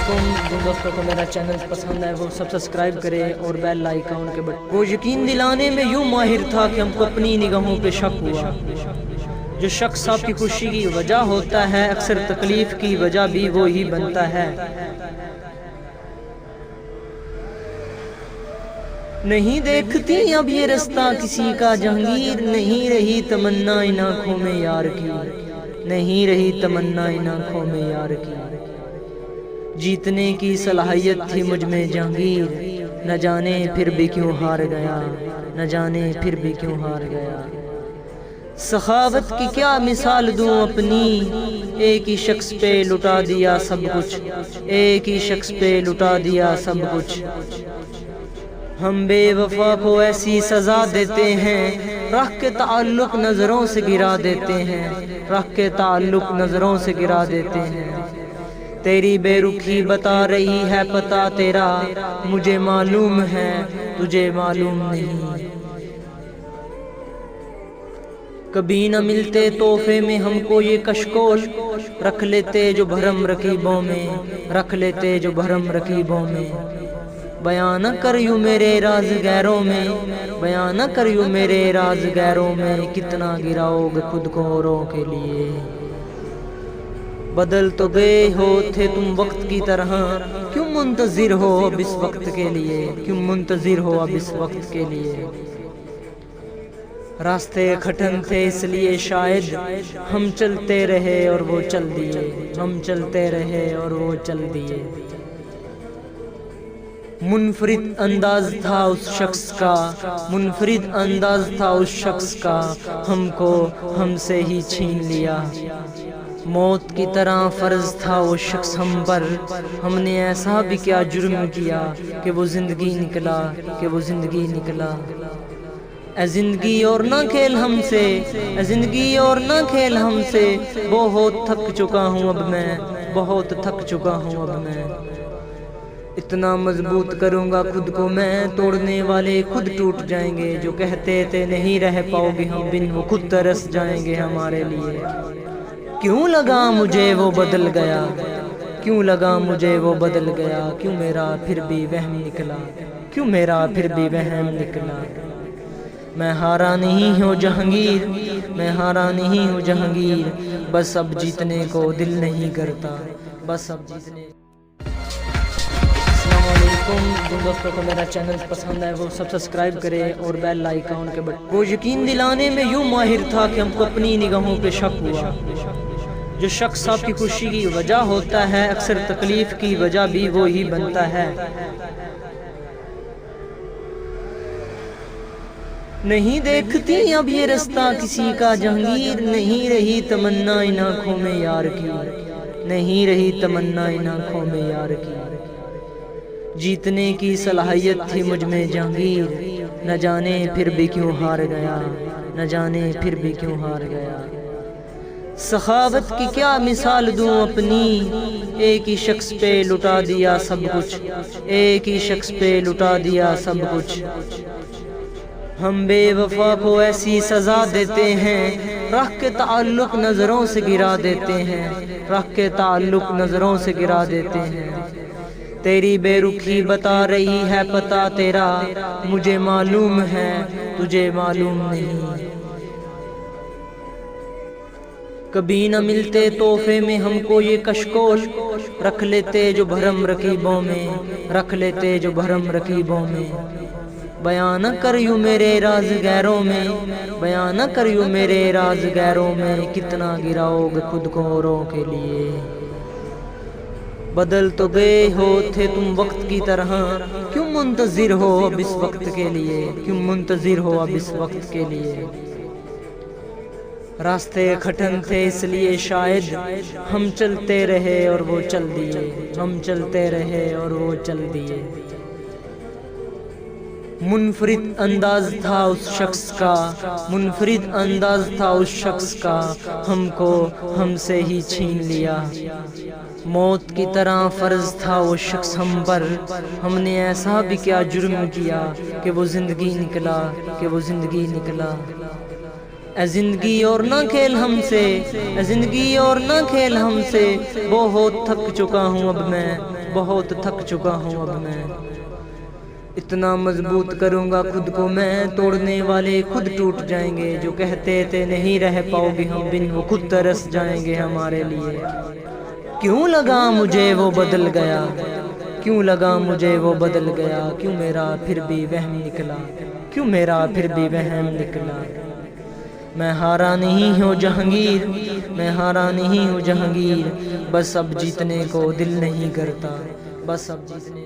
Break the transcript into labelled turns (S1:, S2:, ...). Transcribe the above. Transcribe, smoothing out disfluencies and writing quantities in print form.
S1: जिन दोस्तों को मेरा चैनल पसंद है वो सब सब्सक्राइब करें और बेल आइकन के बटन। वो यकीन दिलाने में यूं माहिर था कि हमको अपनी निगाहों पे शक हुआ। जो शख्स आपकी खुशी की वजह होता है अक्सर तकलीफ की वजह भी वो ही बनता है। नहीं देखती अब ये रास्ता किसी का जहांगीर, नहीं रही तमन्ना इन आँखों में यार की, नहीं रही तमन्ना इन आँखों में यार की। जीतने की सलाहियत थी मुझ में जहांगीर, न जाने फिर भी क्यों हार गया, न जाने फिर भी क्यों हार गया। सखावत की क्या मिसाल दूं अपनी, एक ही शख्स पे लुटा दिया सब कुछ, एक ही शख्स पे लुटा दिया सब कुछ। हम बेवफा को ऐसी सजा देते हैं, रख के ताल्लुक नजरों से गिरा देते हैं, रख के ताल्लुक नजरों से गिरा देते हैं। तेरी बेरुखी बता रही है पता तेरा, मुझे मालूम है तुझे मालूम नहीं। कभी न मिलते तोहफे में हमको ये कशकोल, रख लेते जो भरम रकीबों में, रख लेते जो भरम रकीबों में। बयान न कर यूं मेरे राज गैरों में, बयान न कर यूं मेरे राज गैरों में। कितना गिराओगे खुद को औरों के लिए। बदल तो गए हो थे तुम वक्त की तरह, क्यों मुंतजिर हो अब इस वक्त के लिए, क्यों मुंतजिर हो अब इस वक्त के लिए। रास्ते खटन थे इसलिए शायद हम चलते रहे और वो चल दिए, हम चलते रहे और वो चल दिए। मुनफरिद अंदाज था उस शख्स का, मुनफरिद अंदाज था उस शख्स का, हमको हमसे ही छीन लिया। मौत की तरह फर्ज था वो शख्स हम पर, हमने ऐसा भी क्या जुर्म किया कि वो जिंदगी निकला, कि वो जिंदगी निकला। ऐ जिंदगी और ना खेल हमसे, ऐ जिंदगी और ना खेल हमसे। बहुत थक चुका हूँ अब मैं, बहुत थक चुका हूँ अब मैं। इतना मजबूत करूंगा खुद को मैं, तोड़ने वाले खुद टूट जाएंगे। जो कहते थे नहीं रह पाओगे हम बिन, वो खुद तरस जाएंगे हमारे लिए। क्यों लगा मुझे वो बदल गया, क्यों लगा मुझे वो बदल गया। क्यों मेरा फिर भी वहम निकला, क्यों मेरा फिर भी वहम निकला। मैं हारा नहीं हूँ जहांगीर, मैं हारा नहीं हूँ जहांगीर। बस अब जीतने को दिल नहीं करता, बस अब जीतने। जिन दोस्तों को मेरा चैनल पसंद है वो सब सब्सक्राइब करें और बेल आइकन के बटन। वो यकीन दिलाने में यूं माहिर था कि हमको अपनी निगाहों पे शक हुआ। जो शख्स आपकी खुशी की वजह होता है अक्सर तकलीफ की वजह भी वो ही बनता है। नहीं देखती अब ये रास्ता किसी का जहांगीर, नहीं रही तमन्ना इन आँखों में यार की, नहीं रही तमन्ना इन आँखों में यार की। जीतने की सलाहियत थी मुझ में जहांगीर, न जाने फिर भी क्यों हार गया, न जाने फिर भी क्यों हार गया। सखावत की क्या मिसाल दूं अपनी, एक ही शख्स पे लुटा दिया सब कुछ, एक ही शख्स पे लुटा दिया सब कुछ। हम बेवफा को ऐसी सजा देते हैं, रख के ताल्लुक नजरों से गिरा देते हैं, रख के ताल्लुक नजरों से गिरा देते हैं। तेरी बेरुखी बता रही है पता तेरा, मुझे मालूम है तुझे मालूम नहीं। कभी न मिलते तोहफे में हमको ये कशकोल, रख लेते जो भरम रकीबों में, रख लेते जो भरम रकीबों में। बयान न कर यूं मेरे राज गैरों में, बयान न कर यूं मेरे राज गैरों में। कितना गिराओगे खुद को औरों के लिए। बदल तो गए हो थे तुम वक्त की तरह, क्यों मुंतजिर हो अब इस वक्त के लिए, क्यों मुंतजिर हो अब इस वक्त के लिए। रास्ते खटन थे इसलिए शायद हम चलते रहे और वो चल दिए, हम चलते रहे और वो चल दिए। मुनफरिद अंदाज था उस शख्स का, मुनफरिद अंदाज था उस शख्स का, हमको हमसे ही छीन लिया। मौत की तरह फर्ज था वो शख्स हम पर, हमने ऐसा भी क्या जुर्म किया कि वो जिंदगी निकला, कि वो जिंदगी निकला। ऐ जिंदगी और ना खेल हमसे, ऐ जिंदगी और ना खेल हमसे। बहुत थक चुका हूँ अब मैं, بہت تھک چکا ہوں اب میں، اتنا مضبوط کروں گا خود کو میں، توڑنے والے خود ٹوٹ جائیں گے، جو کہتے تھے نہیں رہ پاؤ گے ہم بن، وہ خود ترس جائیں گے ہمارے لیے۔ کیوں لگا مجھے وہ بدل گیا، کیوں لگا مجھے وہ بدل گیا، کیوں میرا پھر بھی وہم نکلا، کیوں میرا پھر بھی وہم نکلا۔ میں ہارا نہیں ہوں جہانگیر، میں ہارا نہیں ہوں جہانگیر، بس اب جیتنے کو دل نہیں کرتا، بس اب جیتنے